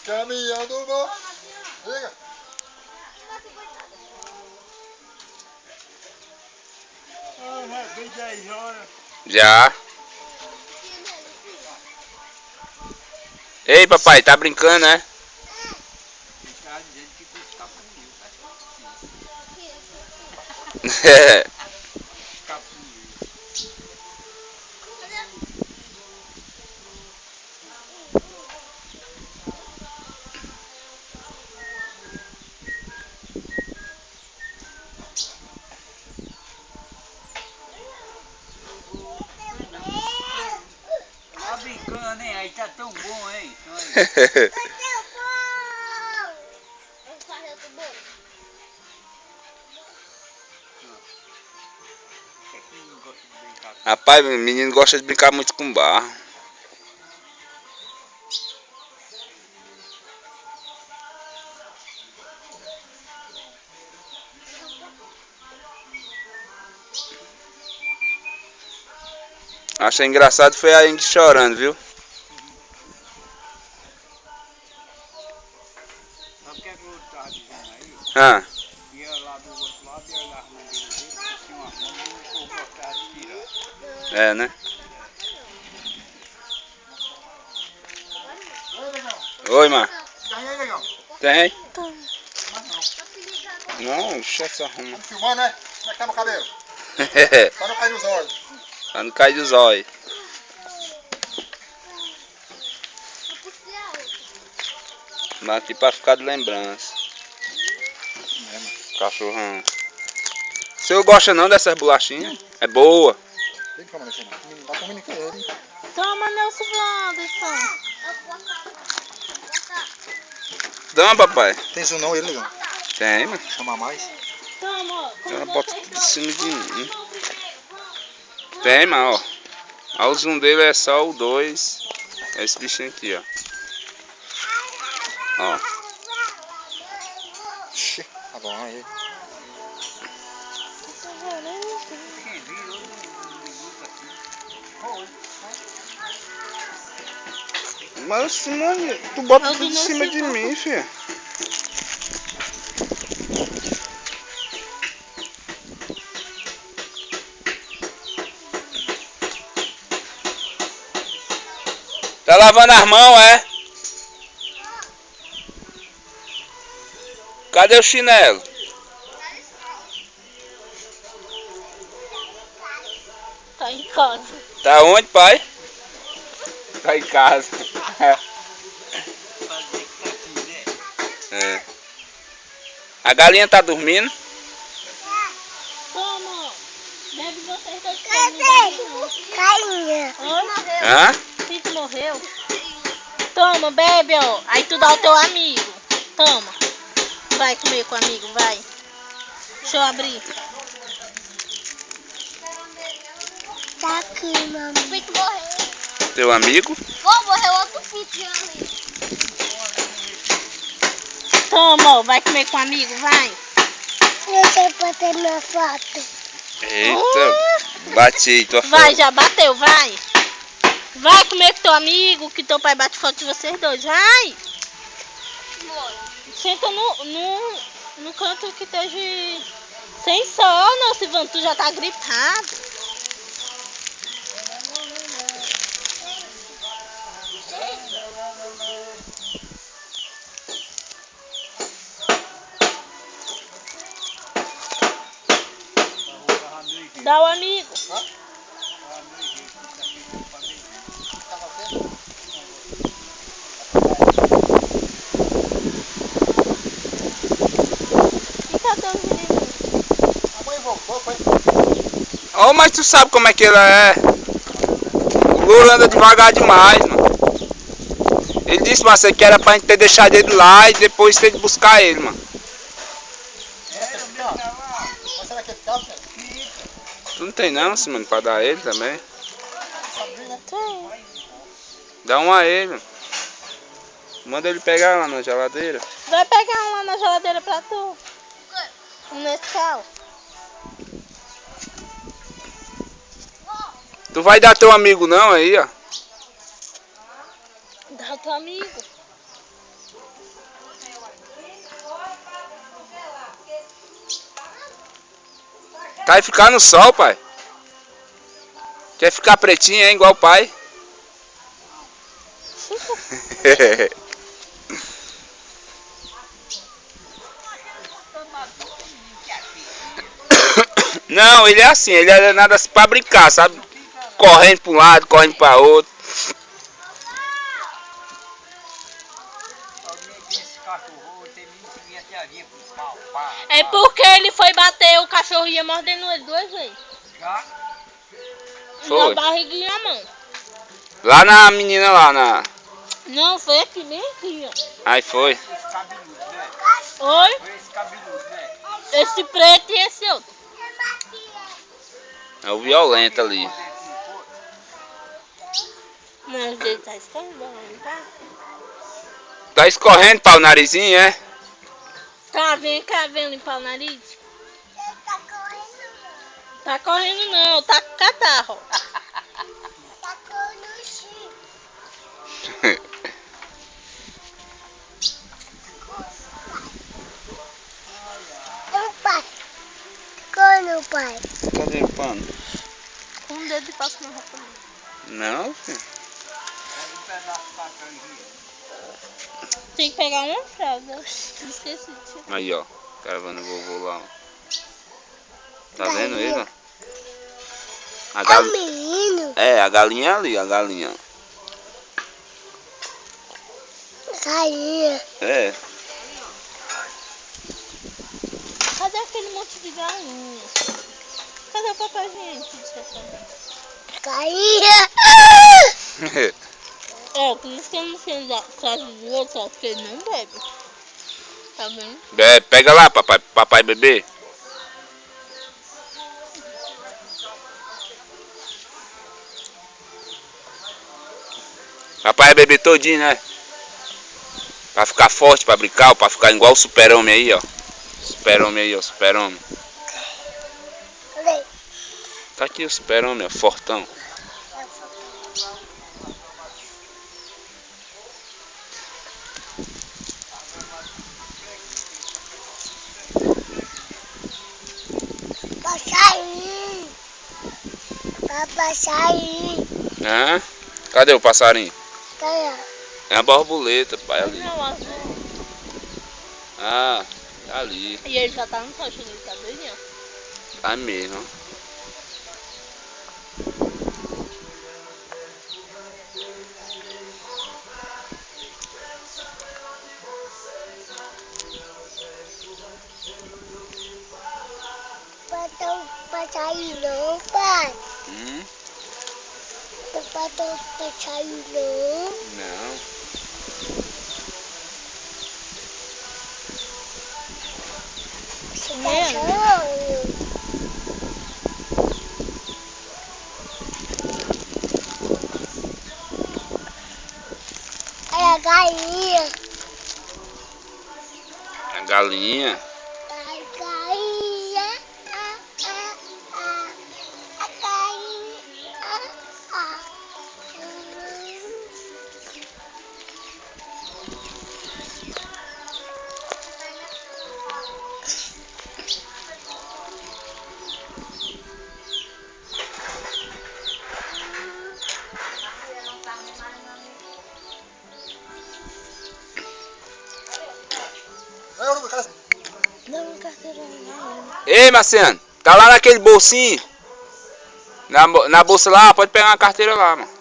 Caminhão do bom. Liga. Bem 10 horas. Já. Ei, papai, tá brincando, né? Ele tá dizendo que tu escapuliu. Escapuliu. Tá brincando, hein? Aí tá tão bom, hein? Rapaz, o menino gosta de brincar muito com barro. Achei engraçado foi a Indy chorando, viu? Sabe o que é que eu tava dizendo aí? Ah, Ia lá do outro lado e olhava na beira dele, puxei uma bomba e o povo gostava de tirar. é, né? Oi, negão. Oi, Mar. Ganhei aí, negão. Tem? Mas não. Não, deixa essa arruma. Tá filmando, né? Como é que tá meu cabelo? Pra não cair nos olhos. Pra não cair dos olhos. Mas aqui pra ficar de lembrança. Cachorrão. O senhor gosta não dessas bolachinhas? É boa. Tem como mexer não. Não dá pra comunicar ele. Toma, Nelson Wanderson. Dá, papai. Tem zoom não ele, negão? Tem, mano. Chama mais. Toma, ó. Ela Como bota vocês tudo em estão? cima de mim. Vamos primeiro, vamos. Tem, mas ó. Ó, o zoom dele é só o 2. É esse bichinho aqui, ó. Ó. Ixi, tá bom aí. Quem viu, um minuto aqui. Mas Simone, tu bota É o tudo do em cima Nelson de mim, filha. Tá lavando as mãos, é? Cadê o chinelo? Tá em casa. Tá onde, pai? Tá em casa. Fazer que tá aqui, né? É. A galinha tá dormindo? Toma, ó. Bebe vocês dois que não bebe não. Carinha. Hã? Pinto morreu. Toma, bebe, ó. Aí tu dá ao teu amigo. Toma. Vai comer com o amigo, vai. Deixa eu abrir. Tá aqui, mamãe. O Pinto morreu. Teu amigo? Pô, morreu outro Pinto já ali. Toma, ó. Vai comer com o amigo, vai. Deixa eu bater minha foto. Eita, bate aí tua Vai, foto. já bateu, vai. Vai comer com teu amigo, que teu pai bate foto de vocês dois, vai. Senta no canto que esteja sem sol, não, Silvano, tu já tá gripado. Dá o amigo. E cadê o Jirimu? A mãe voltou, foi? Ó, mas tu sabe como é que ela é. O Lula anda devagar demais, mano. Ele disse, Marcelo, que era pra gente ter deixado ele lá e depois ter ido buscar ele, mano. Mas será que ele fica, velho? Tu não tem não, Simone, pra dar a ele também? Tem. Dá um a ele, mano. Manda ele pegar lá na geladeira. Vai pegar um lá na geladeira pra tu. Um Nescau. Tu vai dar teu amigo não aí, ó. Dá o teu amigo. Vai ficar no sol, pai. Quer ficar pretinho, hein? Igual o pai. Não, ele é assim, ele é nada assim pra brincar, sabe? Correndo pra um lado, correndo pra outro. Esse cachorro tem minha tiazinha com pau, pá. É porque ele foi bater, o cachorro ia mordendo ele 2 vezes. Já? Foi. Na barriguinha e na mão. Lá na menina lá, na... Não, foi aqui, bem aqui, ó. Aí foi. Esse cabeludo, né? Oi? Foi esse cabeludo, né? Esse preto e esse outro. É o violento ali. Não, o dele tá escorrendo, tá? Tá escorrendo para o narizinho, é? Tá, vem cá, vem limpar o nariz. Tá correndo não, tá com catarro. Pai. Cadê o pano? Com um dedo e passa na roupa dele. Não, filho. Pega um pedaço de papel higiênico. Tem que pegar uma fralda. Esqueci de tirar. Aí, ó. Caravana vovô lá, ó. Tá vendo ele, ó? A É um menino. É, a galinha ali, a galinha. Galinha. É. Cadê aquele monte de galinha? Cadê o papel higiênico? Galinha. É, por isso que eu não sei da casa do outro, ó, porque ele não bebe. Tá vendo? Pega lá, papai, papai bebê. Papai bebê todinho, né? Pra ficar forte, pra brincar, pra ficar igual o super-homem aí, ó. Super-homem aí, ó, super-homem. Cadê? Tá aqui o super-homem, ó, fortão. Passarinho. Passarinho. Hã? Cadê o passarinho? Cadê? É a borboleta, pai, ali. Não, azul. Ah, tá ali. E ele já tá no coche, ele tá doidinho. Tá mesmo. Passarinho não, pai. Não pode passarinho não. Não. Passarinho. É a galinha. A galinha. A galinha. A galinha. Não, carteira não. Ei, Marciano, tá lá naquele bolsinho. Na bolsa lá, pode pegar uma carteira lá, mano.